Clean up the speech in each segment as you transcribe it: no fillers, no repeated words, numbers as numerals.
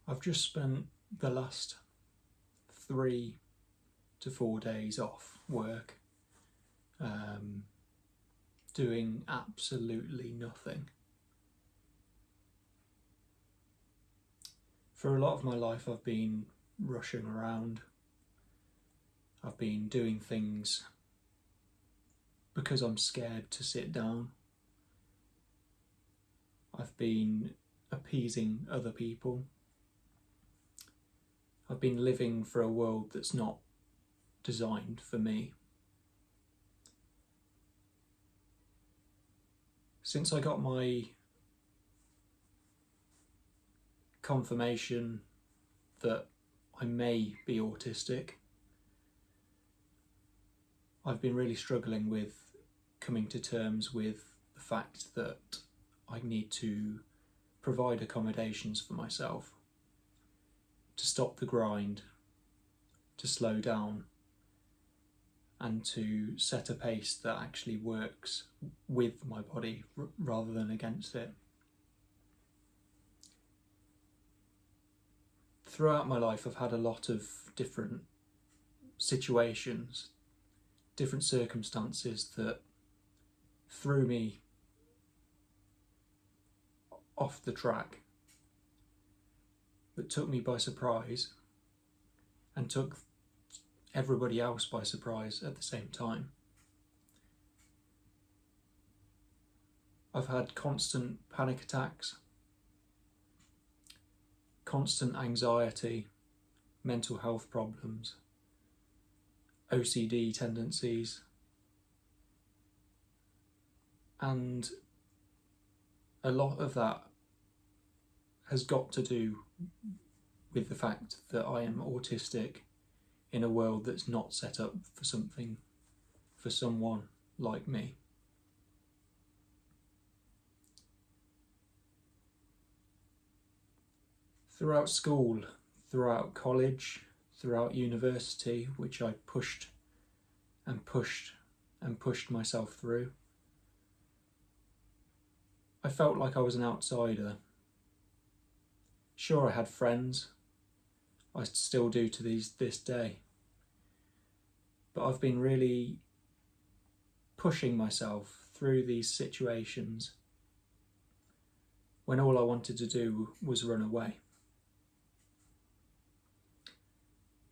I've just spent the last 3 to 4 days off work, doing absolutely nothing. For a lot of my life I've been rushing around. I've been doing things because I'm scared to sit down. I've been appeasing other people. I've been living for a world that's not designed for me. Since I got my confirmation that I may be autistic, I've been really struggling with coming to terms with the fact that I need to provide accommodations for myself, to stop the grind, to slow down, and to set a pace that actually works with my body rather than against it. Throughout my life I've had a lot of different situations, different circumstances that threw me off the track, that took me by surprise and took everybody else by surprise at the same time. I've had constant panic attacks, constant anxiety, mental health problems, OCD tendencies, and a lot of that has got to do with the fact that I am autistic in a world that's not set up for someone like me. Throughout school, throughout college, throughout university, which I pushed and pushed and pushed myself through, I felt like I was an outsider. Sure, I had friends, I still do to this day, but I've been really pushing myself through these situations when all I wanted to do was run away.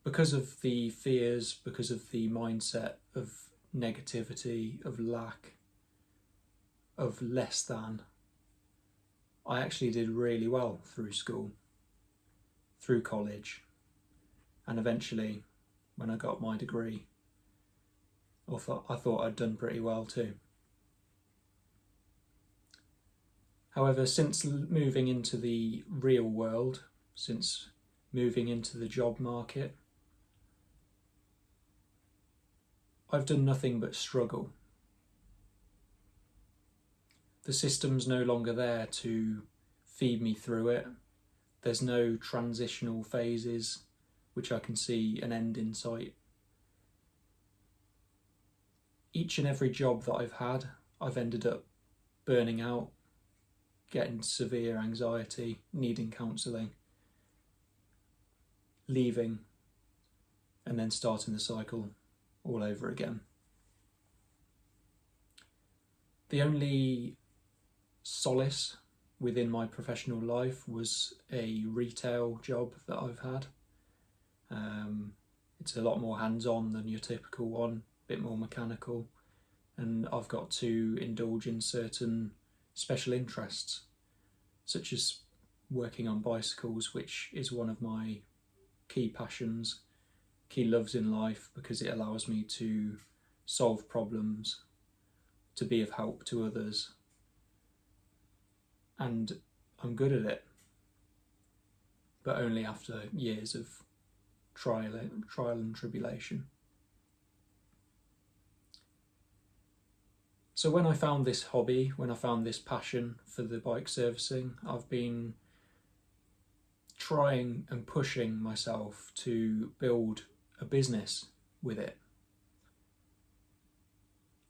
Because of the fears, because of the mindset of negativity, of lack, of less than, I actually did really well through school, through college, and eventually when I got my degree, I thought I'd done pretty well too. However, since moving into the real world, since moving into the job market, I've done nothing but struggle. The system's no longer there to feed me through it. There's no transitional phases which I can see an end in sight. Each and every job that I've had, I've ended up burning out, getting severe anxiety, needing counselling, leaving, and then starting the cycle all over again. The only solace within my professional life was a retail job that I've had. It's a lot more hands-on than your typical one, a bit more mechanical, and I've got to indulge in certain special interests, such as working on bicycles, which is one of my key passions, key loves in life, because it allows me to solve problems, to be of help to others, and I'm good at it, but only after years of trial and tribulation. So when I found this hobby, when I found this passion for the bike servicing, I've been trying and pushing myself to build a business with it.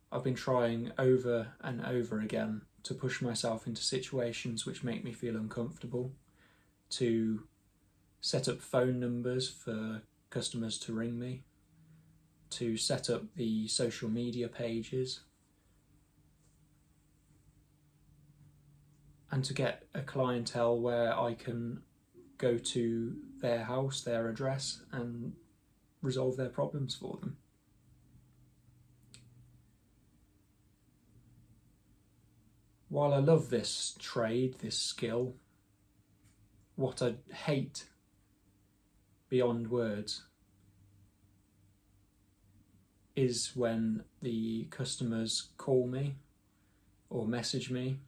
I've been trying over and over again to push myself into situations which make me feel uncomfortable, to set up phone numbers for customers to ring me, to set up the social media pages, and to get a clientele where I can go to their house, their address, and resolve their problems for them. While I love this trade, this skill, what I hate beyond words is when the customers call me or message me.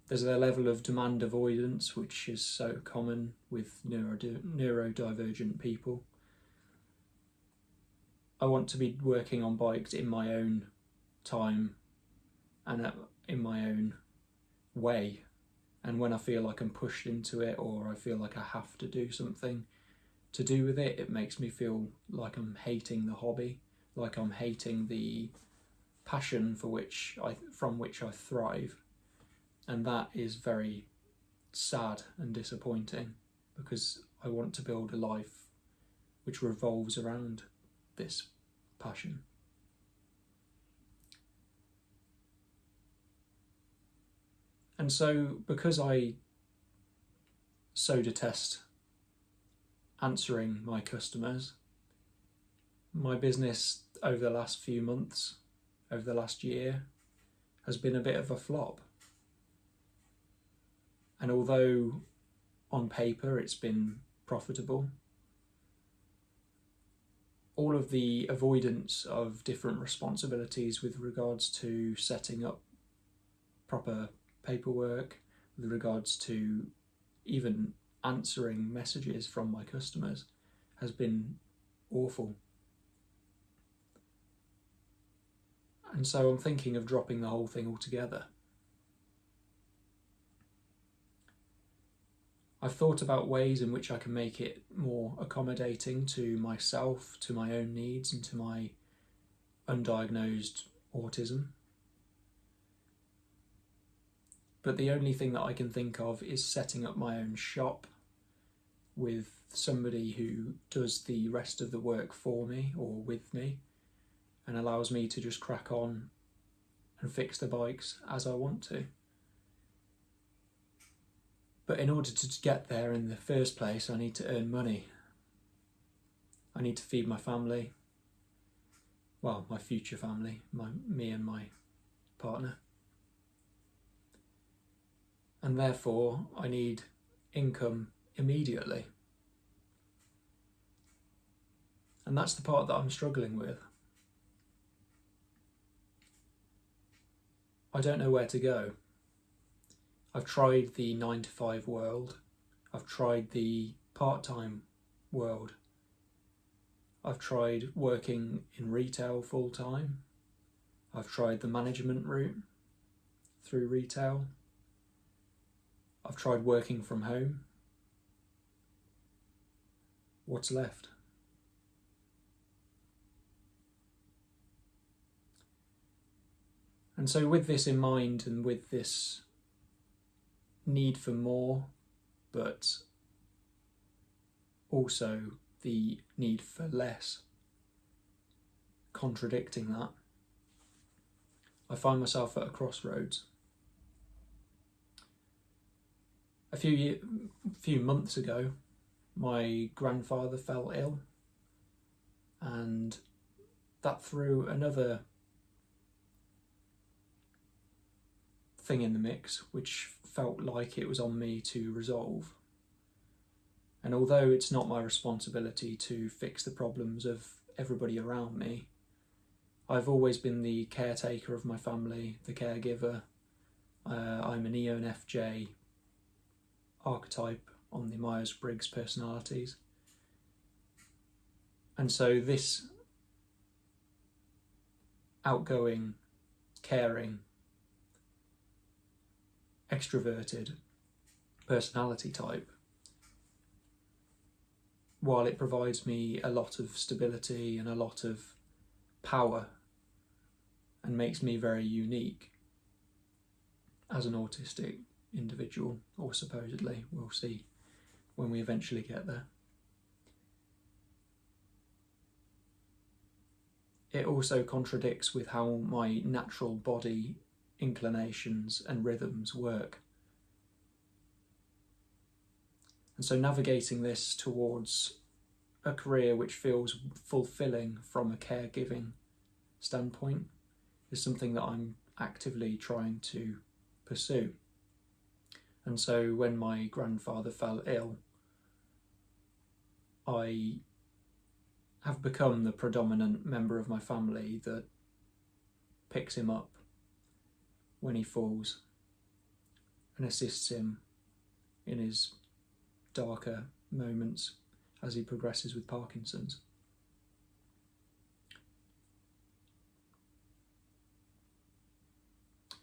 There's a level of demand avoidance which is so common with neurodivergent people. I want to be working on bikes in my own time and in my own way, and when I feel like I'm pushed into it or I feel like I have to do something to do with it, it makes me feel like I'm hating the hobby, like I'm hating the passion from which I thrive. And that is very sad and disappointing, because I want to build a life which revolves around this passion. And so, because I so detest answering my customers, my business over the last few months, over the last year, has been a bit of a flop. And although on paper it's been profitable, all of the avoidance of different responsibilities with regards to setting up proper paperwork, with regards to even answering messages from my customers, has been awful. And so I'm thinking of dropping the whole thing altogether. I've thought about ways in which I can make it more accommodating to myself, to my own needs, and to my undiagnosed autism. But the only thing that I can think of is setting up my own shop with somebody who does the rest of the work for me or with me, and allows me to just crack on and fix the bikes as I want to. But in order to get there in the first place, I need to earn money. I need to feed my family, well, my future family, me and my partner. And therefore, I need income immediately. And that's the part that I'm struggling with. I don't know where to go. I've tried the 9-to-5 world. I've tried the part-time world. I've tried working in retail full-time. I've tried the management route through retail. I've tried working from home. What's left? And so with this in mind, and with this need for more, but also the need for less, contradicting that, I find myself at a crossroads. A few months ago, my grandfather fell ill, and that threw another thing in the mix, which felt like it was on me to resolve. And although it's not my responsibility to fix the problems of everybody around me, I've always been the caretaker of my family, the caregiver. I'm an ENFJ archetype on the Myers-Briggs personalities. And so this outgoing, caring, extroverted personality type, while it provides me a lot of stability and a lot of power and makes me very unique as an autistic individual, or supposedly, we'll see when we eventually get there. It also contradicts with how my natural body inclinations and rhythms work. And so navigating this towards a career which feels fulfilling from a caregiving standpoint is something that I'm actively trying to pursue. And so when my grandfather fell ill, I have become the predominant member of my family that picks him up when he falls and assists him in his darker moments as he progresses with Parkinson's.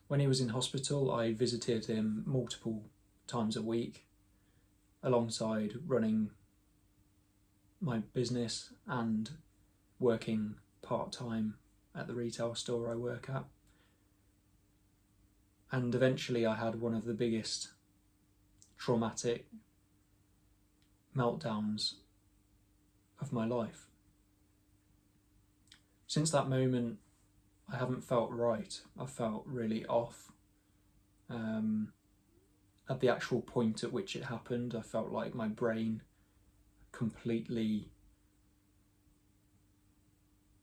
When he was in hospital, I visited him multiple times a week alongside running my business and working part-time at the retail store I work at. And eventually I had one of the biggest traumatic meltdowns of my life. Since that moment, I haven't felt right. I felt really off. At the actual point at which it happened, I felt like my brain completely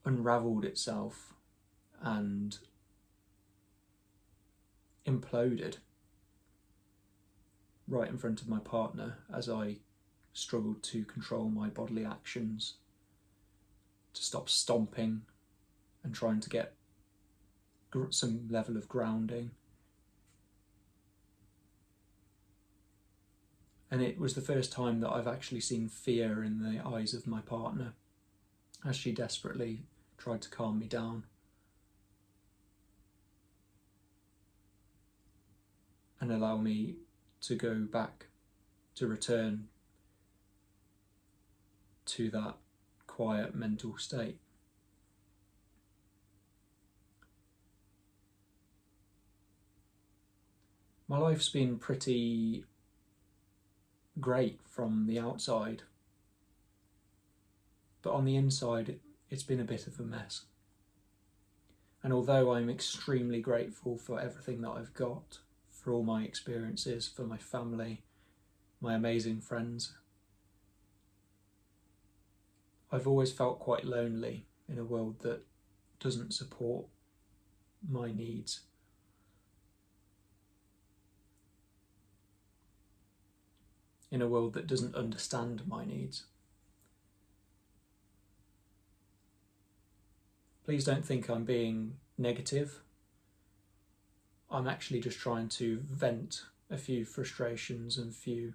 unraveled itself and imploded right in front of my partner as I struggled to control my bodily actions, to stop stomping and trying to get some level of grounding. And it was the first time that I've actually seen fear in the eyes of my partner as she desperately tried to calm me down and allow me to go back, to return to that quiet mental state. My life's been pretty great from the outside, but on the inside it's been a bit of a mess. And although I'm extremely grateful for everything that I've got, for all my experiences, for my family, my amazing friends, I've always felt quite lonely in a world that doesn't support my needs. In a world that doesn't understand my needs. Please don't think I'm being negative. I'm actually just trying to vent a few frustrations and to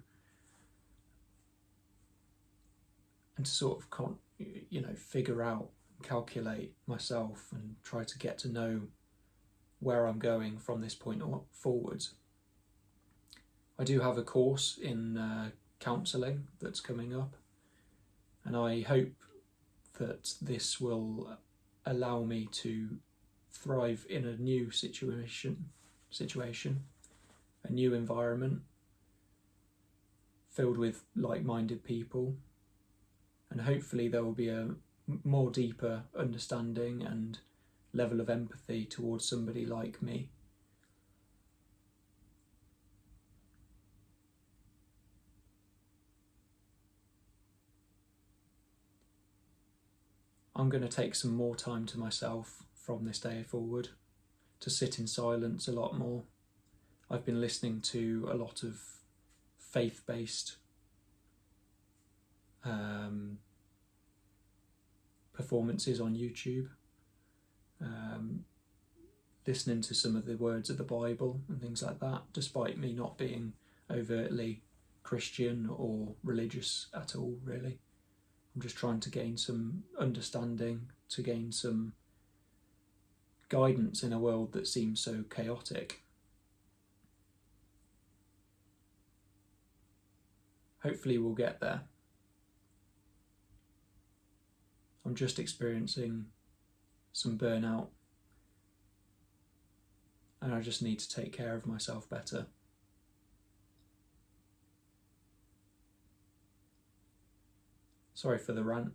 sort of figure out, calculate myself and try to get to know where I'm going from this point forwards. I do have a course in counselling that's coming up, and I hope that this will allow me to thrive in a new situation, a new environment filled with like-minded people, and hopefully there will be a more deeper understanding and level of empathy towards somebody like me. I'm going to take some more time to myself from this day forward, to sit in silence a lot more. I've been listening to a lot of faith-based performances on YouTube, listening to some of the words of the Bible and things like that, despite me not being overtly Christian or religious at all, really. I'm just trying to gain some understanding, to gain some guidance in a world that seems so chaotic. Hopefully we'll get there. I'm just experiencing some burnout, and I just need to take care of myself better. Sorry for the rant.